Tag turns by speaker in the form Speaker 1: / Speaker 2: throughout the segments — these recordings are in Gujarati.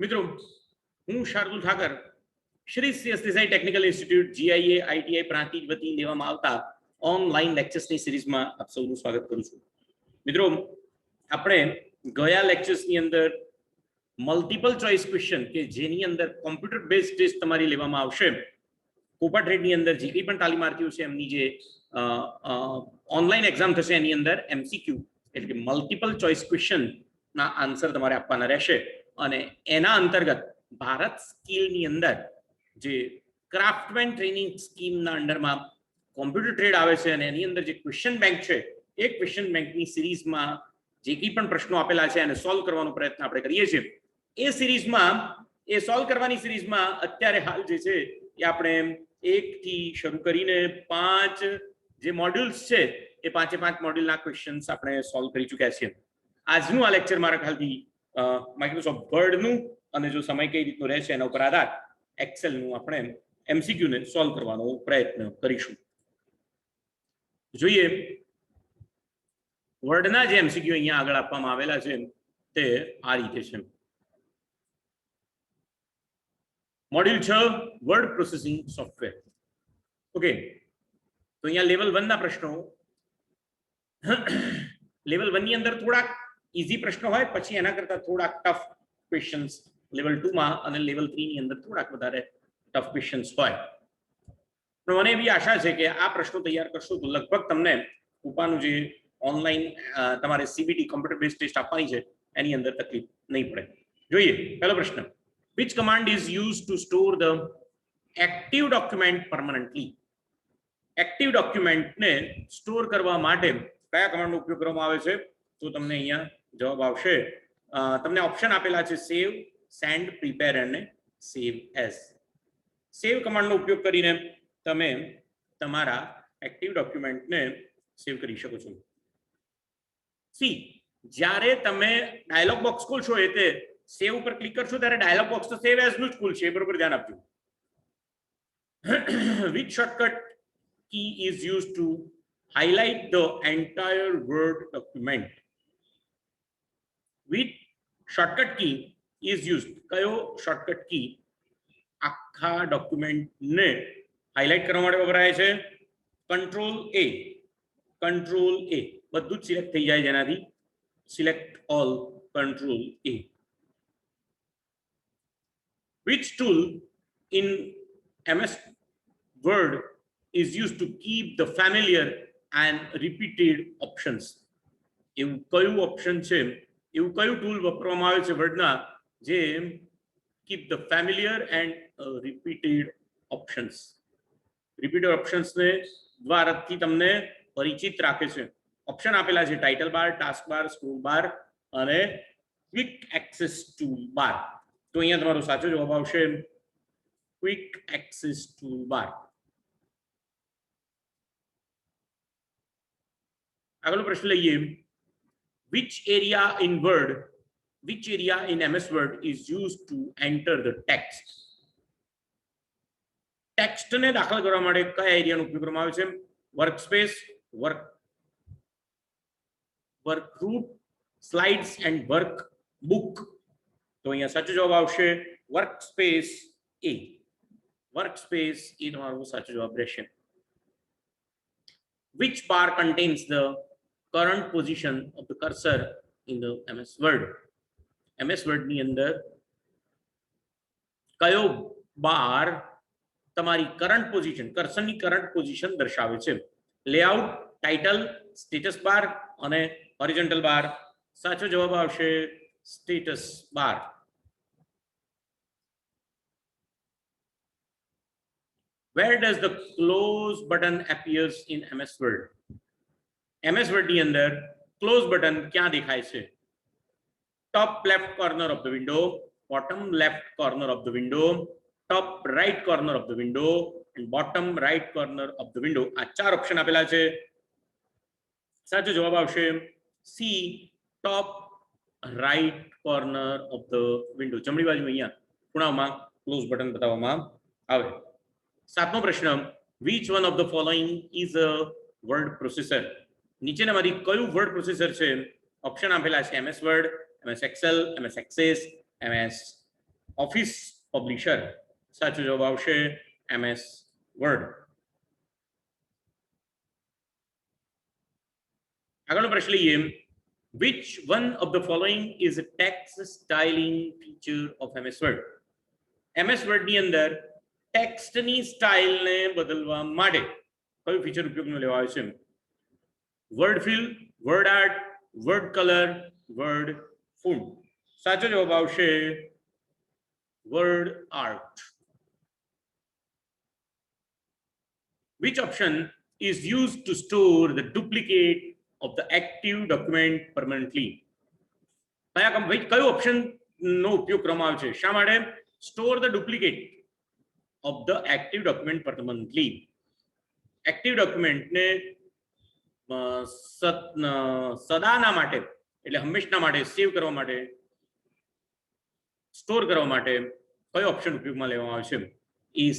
Speaker 1: મિત્રો હું Shardul Thakar Shri CS Desai technical institute GIA ITI Prantij વતી લેવામાં આવતા ઓનલાઈન લેક્ચર્સની સિરીઝમાં આપ સૌનું સ્વાગત કરું છું। મિત્રો આપણે ગયા લેક્ચર્સની અંદર મલ્ટિપલ ચોઇસ ક્વેશ્ચન કે જેની અંદર કોમ્પ્યુટર બેઝ ટેસ્ટ તમારી લેવામાં આવશે, કોપા ટ્રેડની અંદર જે કંઈ પણ તાલીમાર્થીઓ છે એમની જે ઓનલાઈન એક્ઝામ થશે એની અંદર એમસીક્યુ એટલે કે મલ્ટિપલ ચોઇસ ક્વેશ્ચનના આન્સર તમારે આપવાના રહેશે અને એના અંતર્ગત ભારત સ્કિલની અંદર જે ક્રાફ્ટમેન ટ્રેનિંગ સ્કીમના અંડરમાં કોમ્પ્યુટર ટ્રેડ આવે છે અને એની અંદર જે ક્વેશ્ચન બેંક છે એ ક્વેશ્ચન બેંકની સિરીઝમાં જે કંઈ પણ પ્રશ્નો આપેલા છે એને સોલ્વ કરવાનો પ્રયત્ન આપણે કરીએ છીએ। એ સિરીઝમાં એ સોલ્વ કરવાની સિરીઝમાં અત્યારે હાલ જે છે એ આપણે 1 થી શરૂ કરીને 5 જે મોડ્યુલ્સ છે એ 5 મોડ્યુલના ક્વેશ્ચન્સ આપણે સોલ્વ કરી ચૂક્યા છીએ। આજનું આ લેક્ચર મારા ખ્યાલથી માઇક્રોસોફ્ટ વર્ડનું અને જો સમય કઈ રીતનો રહેશે એના ઉપર આધાર એક્સેલનું આપણે એમસીક્યુને સોલ્વ કરવાનો પ્રયત્ન કરીશું। જોઈએ વર્ડના જે એમસીક્યુ અહીંયા આગળ આપવામાં આવેલા છે તે આ રીતે છે। Module 6 word processing software. Okay, તો અહીંયા લેવલ 1 ના પ્રશ્નો લેવલ 1 ની અંદર થોડાક ઈઝી પ્રશ્નો હોય, પછી એના કરતા થોડાક ટફ ક્વેશ્ચન્સ લેવલ 2 માં અને લેવલ 3 ની અંદર થોડાક વધારે ટફ ક્વેશ્ચન્સ હોય। પણ મને એવી આશા છે કે આ પ્રશ્નો તૈયાર કરશો તો લગભગ તમને કૃપાનું જે ઓનલાઈન તમારે સીબીટી કોમ્પ્યુટર બેઝ ટેસ્ટ આપવાની છે એની અંદર તકલીફ નહીં પડે। જોઈએ પહેલો પ્રશ્ન, which command is used to store the active document permanently? Active ડોક્યુમેન્ટને સ્ટોર કરવા માટે કયા કમાન્ડનો ઉપયોગ કરવામાં આવે છે? તો તમને અહીંયા જવાબ આવશે, તમને ઓપ્શન આપેલા છે સેવ, સેન્ડ, પ્રિપેર અને સેવ એઝ। સેવ કમાન્ડનો ઉપયોગ કરીને તમે તમારા એક્ટિવ ડોક્યુમેન્ટને સેવ કરી શકો છો। સી, જ્યારે તમે ડાયલોગ બોક્સ ખોલશો એ તે સેવ ઉપર ક્લિક કરશો ત્યારે ડાયલોગ બોક્સ તો સેવ એઝ નું જ ખુલશે, એ બરોબર ધ્યાન આપજો। which shortcut key is used to highlight the entire Word document? Which shortcut key is used? કયો શોર્ટકટ કી આખા ડોક્યુમેન્ટને હાઇલાઇટ કરવા માટે વપરાય છે? કંટ્રોલ એ બધું જ સિલેક્ટ થઈ જાય જેનાથી select all, control A. Which tool in MS Word is used to keep the familiar and repeated options? એવું કયું ઓપ્શન છે, એવું કયું ટૂલ વાપરવામાં આવે છે વર્ડના જે keep the familiar and repeated options? Repeated ઓપ્શન્સને દ્વારાથી તમને પરિચિત રાખે છે। ઓપ્શન આપેલા છે title bar, task bar, scroll bar અને ક્વિક એક્સેસ ટૂલ બાર। તો અહીંયા તમારો સાચો જવાબ આવશે ક્વિક એક્સેસ ટૂલ બાર। આગળનો પ્રશ્ન લઈએ, which area in MS Word is used to enter the text? ટેક્સ્ટને દાખલ કરવા માટે કયા એરિયાનો ઉપયોગ કરવામાં આવે છે? Workspace, workroot, slides and workbook. તો અહીંયા સાચો જવાબ આવશે વર્કસ્પેસ એ। વર્કસ્પેસ એ તમારો સાચો જવાબ રહેશે। which bar contains the current position of the cursor in the MS Word? MS Word ની અંદર કયો બાર તમારી કરંટ પોઝિશન, કર્સરની કરંટ પોઝિશન દર્શાવે છે? લેઆઉટ, ટાઇટલ, સ્ટેટસ બાર અને હોરિઝોન્ટલ બાર। સાચો જવાબ આવશે status bar. Where does the close button appears in MS Word? MS Word ની અંદર ક્લોઝ બટન ક્યાં દેખાય છે? Top left corner of the window, bottom left corner of the window, top right corner of the window and bottom right corner of the window. આ 4 ઓપ્શન આપેલા છે। સાચો જવાબ આવશે C, top right corner of the window. જમણી બાજુ અહીંયા ખૂણામાં ક્લોઝ બટન બતાવવામાં આવે। 7મો પ્રશ્ન, which one of the following is a word processor? નીચેનામાંથી કયું વર્ડ પ્રોસેસર છે? ઓપ્શન આપેલા છે MS Word, MS Excel, MS Access, MS office publisher સાચો જવાબ આવશે MS વર્ડ. આગળનો પ્રશ્ન લઈએ. Which one of the following is a text styling feature of MS Word? MS Word ની અંદર ટેક્સ્ટની સ્ટાઇલને બદલવા માટે કયું ફીચર ઉપયોગમાં લેવાય છે? Word fill, word art, word colour, word font. સાચો જવાબ આવશે word art. Which option is used to store the duplicate of the active document permanently? કયો ઓપ્શન નો ઉપયોગ કરવામાં આવે છે? શા માટે? Store the duplicate of the active document permanently. Active ડોક્યુમેન્ટને સદાના માટે એટલે હંમેશના માટે સેવ કરવા માટે, સ્ટોર કરવા માટે કયો ઓપ્શન ઉપયોગમાં લેવામાં આવે છે? ઈ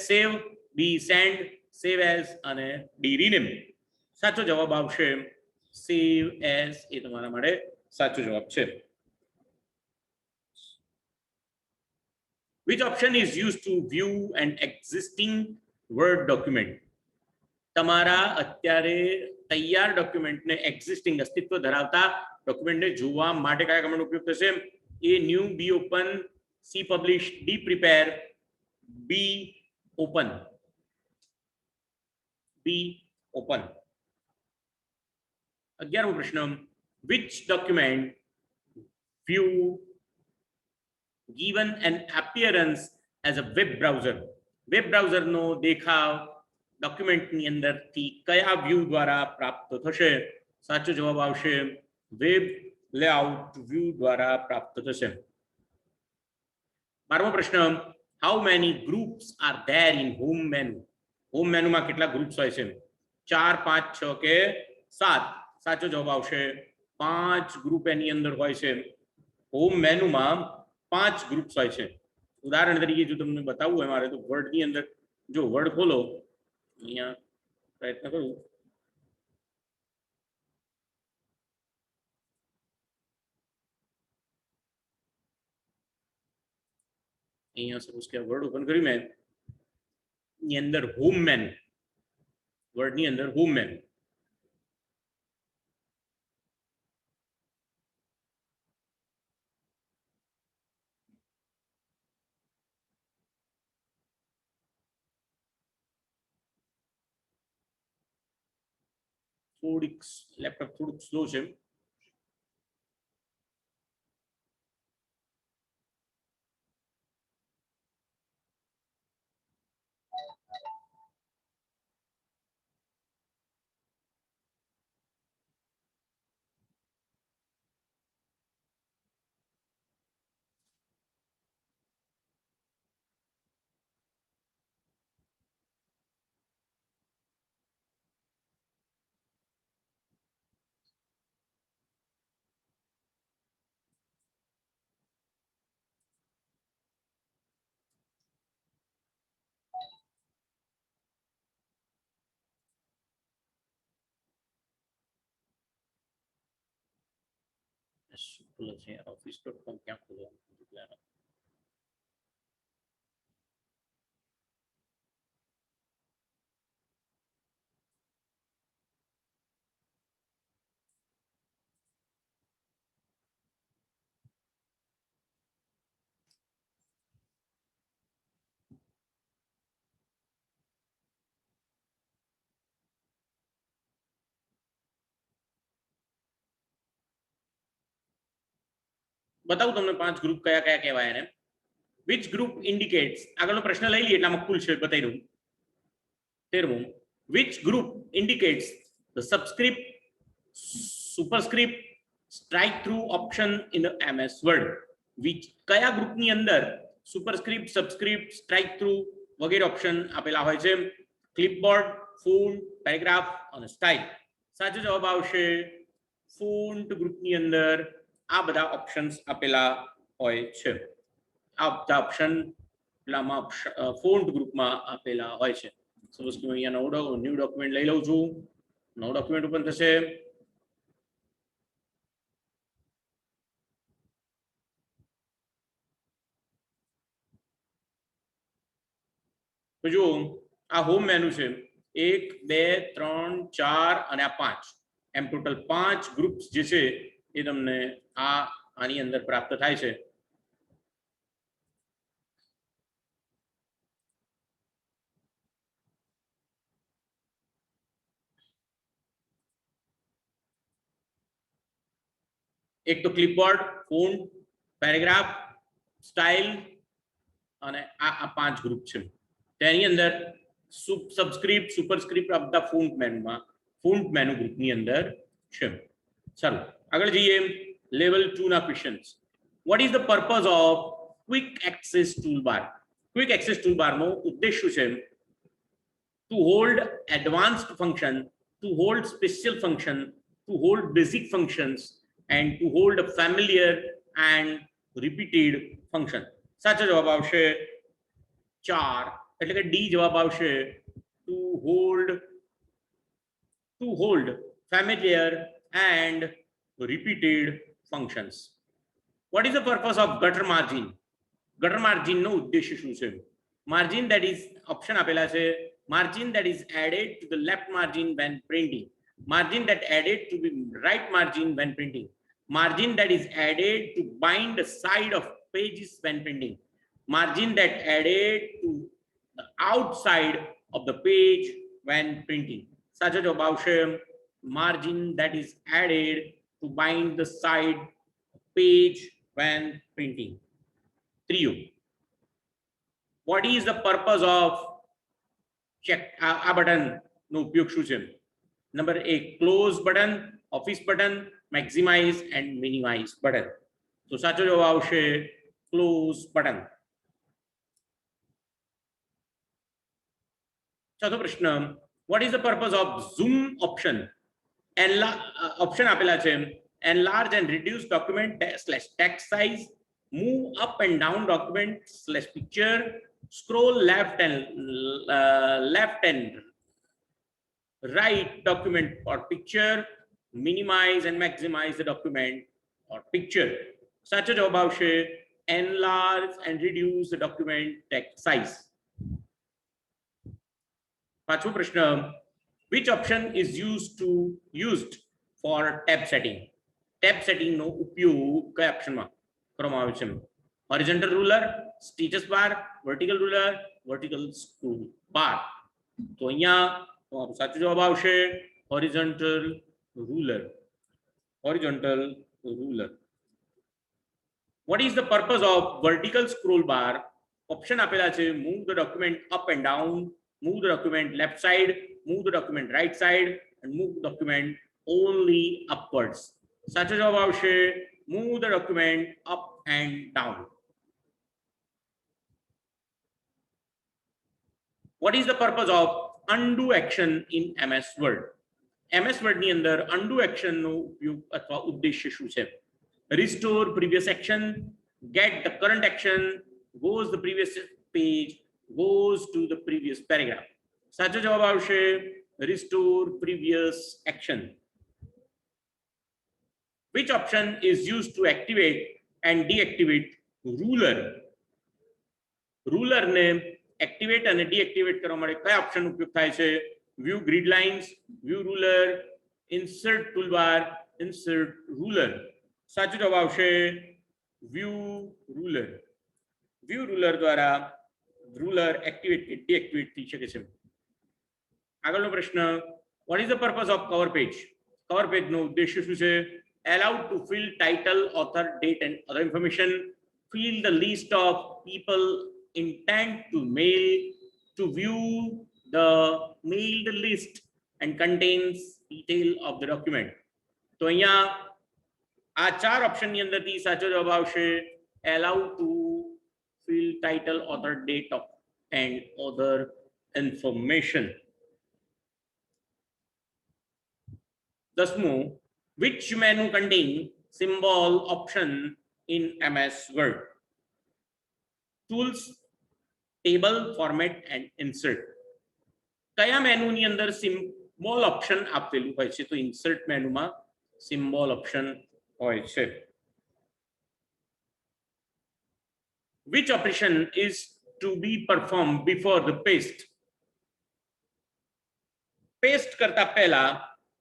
Speaker 1: સેવ, બી સેન્ડ, સેવ એઝ અને ડી રીનેમ. સાચો જવાબ આવશે સેવ એઝ. એ તમારા માટે સાચો જવાબ છે. Which option is used to view an existing Word document? તમારા અત્યારે તૈયાર ડોક્યુમેન્ટને એક્ઝિસ્ટિંગ અસ્તિત્વ ધરાવતા ડોક્યુમેન્ટને જોવા માટે કયા કમાન્ડનો ઉપયોગ થશે? A new, B open, C publish, D prepare, B open. B open. 11મો પ્રશ્ન. Which document view given an appearance as a web browser? Web બ્રાઉઝરનો દેખાવ ડોક્યુમેન્ટની અંદરથી કયા વ્યૂ દ્વારા પ્રાપ્ત થશે? સાચો જવાબ આવશે વેબ લેઆઉટ વ્યૂ દ્વારા પ્રાપ્ત થશે. 12મો પ્રશ્ન. How many groups are there in home menu? Home મેનુમાં કેટલા ગ્રુપ્સ હોય છે? 4, 5, 6 કે 7? સાચો જવાબ આવશે 5 ગ્રુપ એની અંદર હોય છે. હોમ મેનુમાં 5 ગ્રુપ્સ હોય છે. ઉદાહરણ તરીકે જો તમને બતાવવું હોય મારે તો વર્ડની અંદર જો વર્ડ ખોલો, અહીંયા પ્રયત્ન કરું. અહીંયા સપોઝ કે વર્ડ ઓપન કર્યું મેં, ની અંદર હોમ મેનુ, વર્ડની અંદર હોમ મેનુ. થોડીક લેપટોપ થોડુંક સ્લો છે. ખુલે છે office.com ક્યાં ખોલવાનું? બતાવું તમને 5 ગ્રુપ કયા કયા કહેવાય એને. which group indicates, આગળનો પ્રશ્ન લઈ લઈએ એટલામાં કુલ છે બતાવી દઉં. 13મું. which group indicates the subscript, superscript, strike through option in the MS Word? which કયા ગ્રુપની અંદર સુપરસ્ક્રિપ્ટ, સબસ્ક્રિપ્ટ, સ્ટ્રાઇક થ્રુ વગેરે ઓપ્શન આપેલા હોય છે? ક્લિપબોર્ડ, ફોન્ટ, પેરેગ્રાફ અને સ્ટાઇલ. સાચો જવાબ આવશે ફોન્ટ ગ્રુપની અંદર આ બધા ઓપ્શન્સ આપેલા હોય છે. આ બધા ઓપ્શન પેલામાં ફોન્ટ ગ્રુપમાં આપેલા હોય છે. સપોઝ કે હું અહીંયા ન્યૂ ડોક્યુમેન્ટ લઈ લઉં છું. નવો ડોક્યુમેન્ટ ઓપન થશે. તો જો આ હોમ મેનુ છે 1 2 3 4 અને આ 5 એમ ટોટલ 5 ગ્રુપ્સ જે છે એ તમને આની અંદર પ્રાપ્ત થાય છે. एक तो क्लिपबोर्ड, फोन, पैराग्राफ, स्टाइल અને આ 5 ગ્રુપ છે. તેની અંદર સબસ્ક્રિપ્ટ, સુપરસ્ક્રિપ્ટ આ બધા ફોન્ટ મેનુ ગ્રુપની અંદર છે. ચાલો આગળ જઈએ. લેવલ 2 ના questions. What is the purpose of quick access toolbar? Quick access toolbar નો ઉદ્દેશ શું છે? To hold advanced function, to hold special function, to hold basic functions and to hold a familiar and repeated function. સાચો જવાબ આવશે 4, એટલે કે ડી જવાબ આવશે. to hold familiar and repeated functions. What is the purpose of gutter margin? gutter margin નો ઉદ્દેશ્ય શું છે? margin that is option આપેલા છે. margin that is added to the left margin when printing, margin that added to the right margin when printing, margin that is added to bind the side of pages when printing, margin that added to the outside of the page when printing. સાચો જવાબ આવશે margin that is added to bind the side of page when printing. 3. What is the purpose of check આ બટન નો ઉપયોગ શું છે? Number 1 close button, office button, maximise and minimise button. તો સાચો જવાબ આવશે ક્લોઝ બટન. ચોથો પ્રશ્ન. what is the purpose of zoom option? Option આપેલા છે. enlarge and reduce document / text size, move up and down document / picture, scroll left and right document or picture, minimize and maximize the document or picture. સાચો જવાબ આવશે enlarge and reduce the document text size. પાંચમો પ્રશ્ન. which option is used for tab setting? tab setting નો ઉપયોગ કયા ઓપ્શનમાં કરવામાં આવે છે? horizontal ruler, status bar, vertical ruler, vertical scroll bar. તો અહીંયા સાચો જવાબ આવશે horizontal ruler. horizontal ruler. what is the purpose of vertical scroll bar? option આપેલા છે. move the document up and down, move the document left side, move the document right side, and move the document only upwards. સાચો જવાબ આવશે move the document up and down. what is the purpose of undo action in MS Word? MS Word ની અંદર undo action નો ઉપયોગ અથવા ઉદ્દેશ્ય શું છે? restore previous action, get the current action, goes the previous page, goes to the previous paragraph. સાચો જવાબ આવશે restore previous action. which option is used to activate and deactivate ruler? ruler ને એક્ટિવેટ અને ડીએક્ટિવેટ કરવા માટે કયા ઓપ્શન ઉપયોગ થાય છે? View grid lines, view ruler, insert toolbar, insert ruler. સાચો જવાબ આવશે વ્યૂ રૂલર. વ્યૂ રૂલર દ્વારા રૂલર એક્ટિવેટ કે ડીએક્ટિવેટ થઈ શકે છે. આગળનો પ્રશ્ન. what is the purpose of cover page? cover page નો ઉદ્દેશ્ય શું છે? allowed to fill title, author, date and other information, fill the list of people intent to mail, to view the mailed list and contains detail of the document. તો અહીંયા આ 4 ઓપ્શન ની અંદરથી સાચો જવાબ આવશે allowed to fill title, author, date of and other information. 10mo. which menu contain symbol option in MS Word? tools, table, format and insert. કયા મેનુની અંદર સિમ્બોલ ઓપ્શન આપેલું હોય છે? તો ઇન્સર્ટ મેનુમાં સિમ્બોલ ઓપ્શન હોય છે. which operation is to be performed before the paste. Paste કરતા પહેલા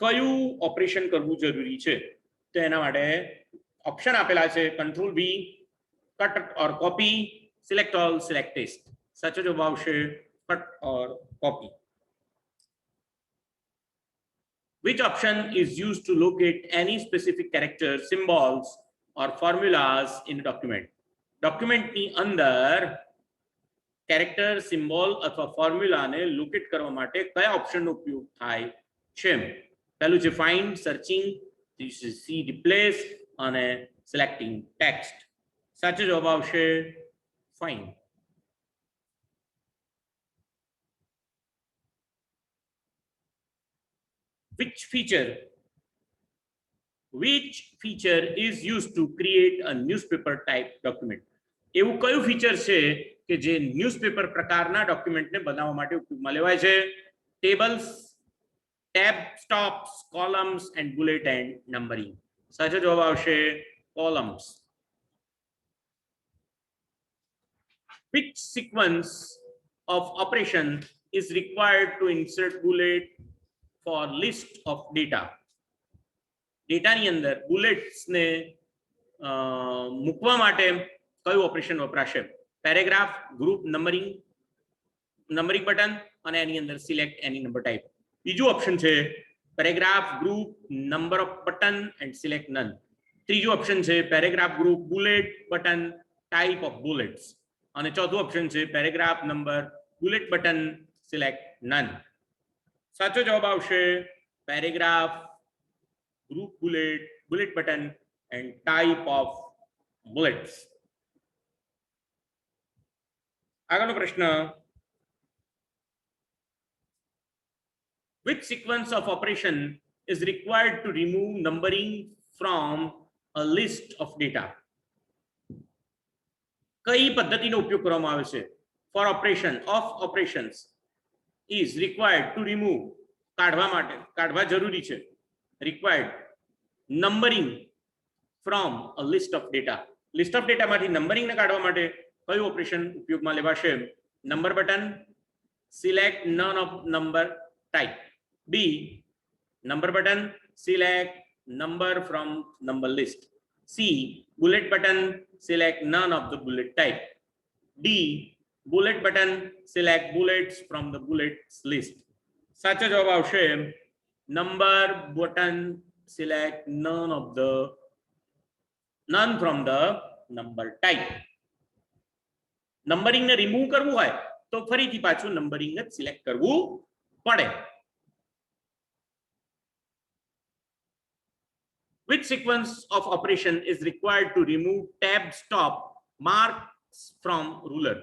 Speaker 1: કયું ઓપરેશન કરવું જરૂરી છે? તો એના માટે ઓપ્શન આપેલા છે control V, cut or copy, select all, select paste. સાચો જવાબ આવશે cut or copy. Which option is used to locate any specific character, symbols or formulas in a document? Document ની અંદર કેરેક્ટર, સિમ્બોલ અથવા ફોર્મ્યુલાને લોકેટ કરવા માટે કયા ઓપ્શનનો ઉપયોગ થાય છે? પહેલું છે ફાઇન્ડ, સર્ચિંગ, સી રિપ્લેસ અને સિલેક્ટિંગ ટેક્સ્ટ. સાચો જવાબ આવશે find. Which feature is used to create a newspaper type document? એવું કયું ફીચર છે કે જે ન્યૂઝપેપર પ્રકારના ડોક્યુમેન્ટને બનાવવા માટે ઉપયોગમાં લેવાય છે? Tables, tab stops, columns and bullet and numbering. સાચો જવાબ આવશે columns. Which sequence of operation is required to insert bullet for list of data? ડેટાની અંદર બુલેટ્સને મૂકવા માટે કયું ઓપરેશન વપરાશે? પેરેગ્રાફ, ગ્રુપ, નંબરિંગ બટન અને એની અંદર સિલેક્ટ એની નંબર ટાઈપ. બીજું ઓપ્શન છે paragraph, group, number of button and select none. ત્રીજું ઓપ્શન છે paragraph, group, bullet, button, type of bullets. અને ચોથું ઓપ્શન છે paragraph, number, bullet, button, select none. સાચો જવાબ આવશે paragraph, group, bullet button and type of bullets. આગળનો પ્રશ્ન, which sequence of operation is required to remove numbering from a list of data? કઈ પદ્ધતિનો ઉપયોગ કરવામાં આવે છે? for operation of operations is required to remove, કાઢવા જરૂરી છે, required numbering from a list of data. list of data માંથી નંબરિંગ ને કાઢવા માટે કયું ઓપરેશન ઉપયોગમાં લેવાશે? Number button, select none of number type. B, number button, select number from number list. C, bullet button, select none of the bullet type. D, bullet button, select bullets from the bullets list. સાચો જવાબ આવશે number button, select none from the number type. Numbering ને રિમૂવ કરવું હોય તો ફરીથી પાછું નંબરિંગ જ સિલેક્ટ કરવું પડે. Which sequence of operation is required to remove tab stop marks from ruler?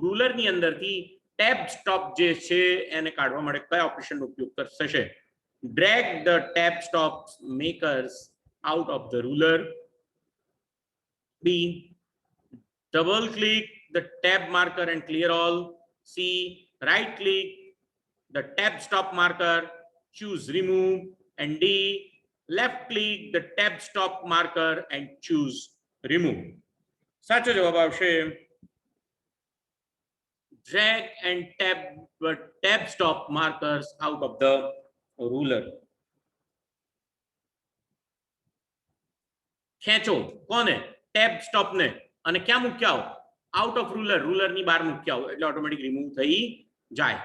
Speaker 1: ruler ની અંદરથી tab stop જે છે એને કાઢવા માટે કયા ઓપરેશનનો ઉપયોગ થશે? drag the tab stop makers out of the ruler. B, double click the tab marker and clear all. C, right click the tab stop marker, choose remove. And D, left click the tab stop marker and choose remove. સાચો જવાબ આવશે drag and tab stop markers out of the ruler. ખેંચો કોને? ટેબ સ્ટોપ ને. અને ક્યાં મૂક્યા આવો? આઉટ ઓફ રૂલર, રૂલર ની બહાર મૂક્યા આવો એટલે ઓટોમેટિક રિમૂવ થઈ જાય.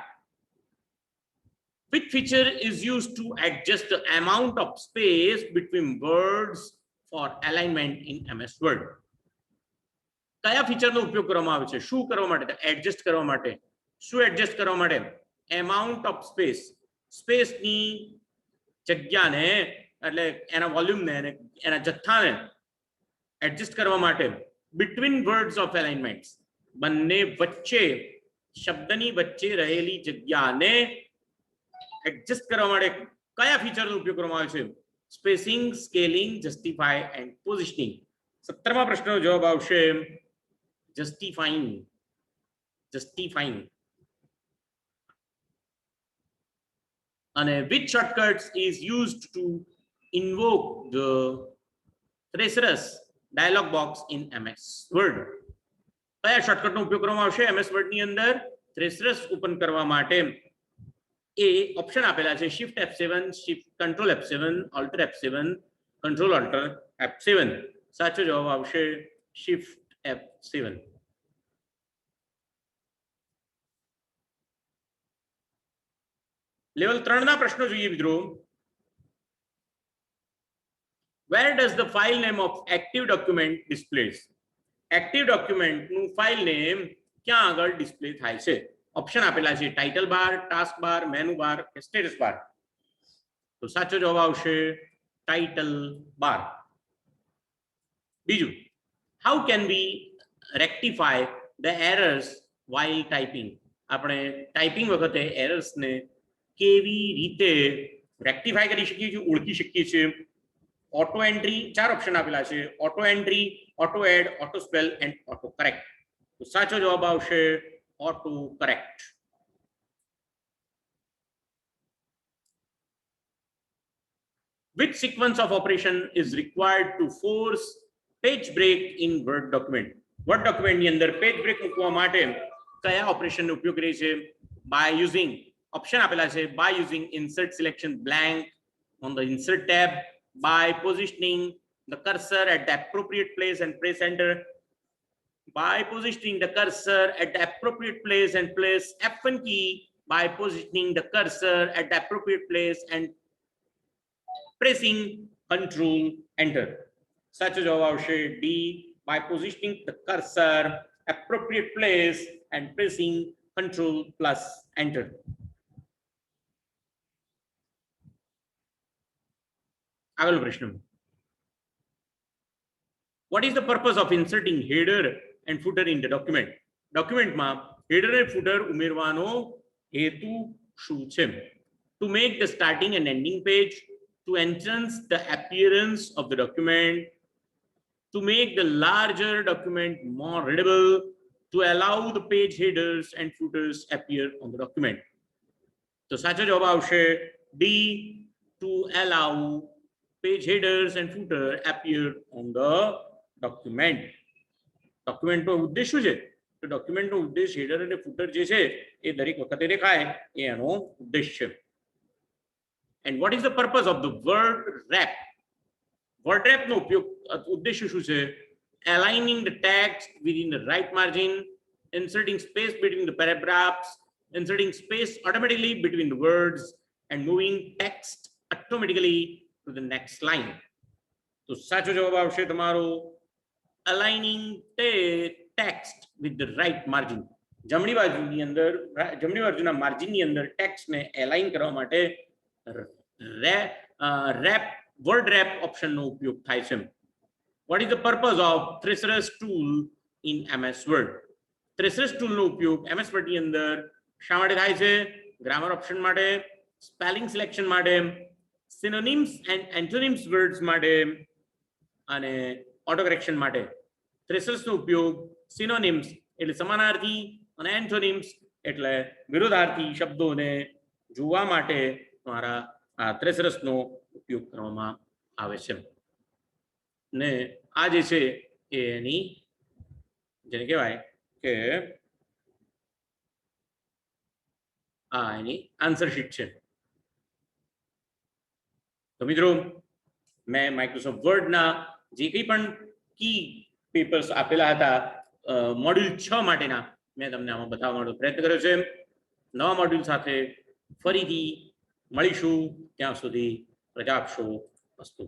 Speaker 1: Which feature is used to adjust the amount of space between words for alignment in MS Word? કયા ફીચરનો ઉપયોગ કરવામાં આવે છે? શું કરવા માટે? એડજસ્ટ કરવા માટે. શું એડજસ્ટ કરવા માટે? એમાઉન્ટ ઓફ સ્પેસ, સ્પેસની જગ્યાને એટલે એના વોલ્યુમને અને એના જથ્થાને એડજસ્ટ કરવા માટે. between words of alignments, બંને વચ્ચે, શબ્દની વચ્ચે રહેલી જગ્યાને એડજસ્ટ કરવા માટે કયા ફીચરનો ઉપયોગ કરવામાં આવે છે? Spacing, scaling, justify and positioning. 17મા પ્રશ્નનો જવાબ આવશે જસ્ટિફાઈંગ. અને which shortcuts is used to invoke the thesaurus dialog box in MS Word? કયા શોર્ટકટનો ઉપયોગ કરવામાં આવશે એમએસ વર્ડની અંદર થ્રેસરસ ઓપન કરવા માટે? એ ઓપ્શન આપેલા છે shift F7, shift control F7, alter F7, control alter F7. સાચો જવાબ આવશે શિફ્ટ F7. લેવલ 3 ના પ્રશ્નો જોઈએ મિત્રો. Where does the file name of active document displays? Active document નું ફાઇલ નેમ ક્યાં આગળ ડિસ્પ્લે થાય છે? ઓપ્શન આપેલા છે ટાઇટલ બાર, ટાસ્ક બાર, મેનુ બાર કે સ્ટેટસ બાર. તો સાચો જવાબ આવશે ટાઇટલ બાર. બીજું, how can we rectify the errors while typing? આપણે ટાઈપિંગ વખતે એરર્સ ને કેવી રીતે રેક્ટિફાઈ કરી શકીએ છીએ, ઓળખી શકીએ છીએ? ऑटो एंट्री, 4 ऑप्शन આપેલા છે: auto entry, auto add, auto spell and auto correct. तो साचो जवाब आवशे auto correct. Which sequence of operation is required to force page break in Word document? Word document ની અંદર પેજ બ્રેક મૂકવા માટે કયા ઓપરેશન નો ઉપયોગ કરે છે? by using, ઓપ્શન આપેલા છે by using insert selection blank on the insert tab, by positioning the cursor at the appropriate place and press enter, by positioning the cursor at the appropriate place and press F1 key, by positioning the cursor at the appropriate place and pressing control enter. સાચો જવાબ આવશે D, by positioning the cursor appropriate place and pressing control plus enter. આગળનો પ્રશ્ન. What is the purpose of inserting header and footer in the document? ડોક્યુમેન્ટમાં header and footer ઉમેરવાનો હેતુ શું છે? To make the starting and ending page, to enhance the appearance of the document, to make the larger document more readable, to allow the page headers and footers appear on the document. તો સાચો જવાબ આવશે D, to allow page headers and footer appear on the document. Document નો ઉદ્દેશ શું છે? તો ડોક્યુમેન્ટ નો ઉદ્દેશ હેડર અને ફૂટર જે છે એ દરેક વખતે દેખાય એ એનો ઉદ્દેશ છે. And what is the purpose of the word wrap? Word wrap નો ઉપયોગ ઉદ્દેશ્ય શું છે? Aligning the text within the right margin, inserting space between the paragraphs, inserting space automatically between the words, and moving text automatically to the next line. તો સાચો જવાબ આવશે તમારો aligning text with the right margin. જમણી બાજુની અંદર, જમણી બાજુના માર્જિનની અંદર ટેક્સ્ટને એલાઇન કરવા માટે wrap, word wrap ઓપ્શનનો ઉપયોગ થાય છે. What is the purpose of Thesaurus tool in MS Word? Thesaurus tool નો ઉપયોગ MS Word ની અંદર શા માટે થાય છે? ગ્રામર ઓપ્શન માટે, સ્પેલિંગ સિલેક્શન માટે, સિનોનિમ્સ એન્ડ એન્ટોનિમ્સ વર્ડ્સ માટે અને ઓટો કરેક્શન માટે. થ્રેસર્સ નો ઉપયોગ સિનોનિમ્સ એટલે સમાનાર્થી અને એન્ટોનિમ્સ એટલે વિરોધાર્થી શબ્દોને જોવા માટે તમારા આ થ્રેસર્સ નો ઉપયોગ કરવામાં આવે છે. ને આ જે છે એ એની જેને કહેવાય કે આ એની આન્સર શીટ છે. તો મિત્રો મેં માઇક્રોસોફ્ટ વર્ડના જે કંઈ પણ કી પેપર્સ આપેલા હતા મોડ્યુલ 6 માટેના મેં તમને આમાં બતાવવાનો પ્રયત્ન કર્યો છે. નવા મોડ્યુલ સાથે ફરીથી મળીશું. ત્યાં સુધી રજા આપશો. અસ્તુ.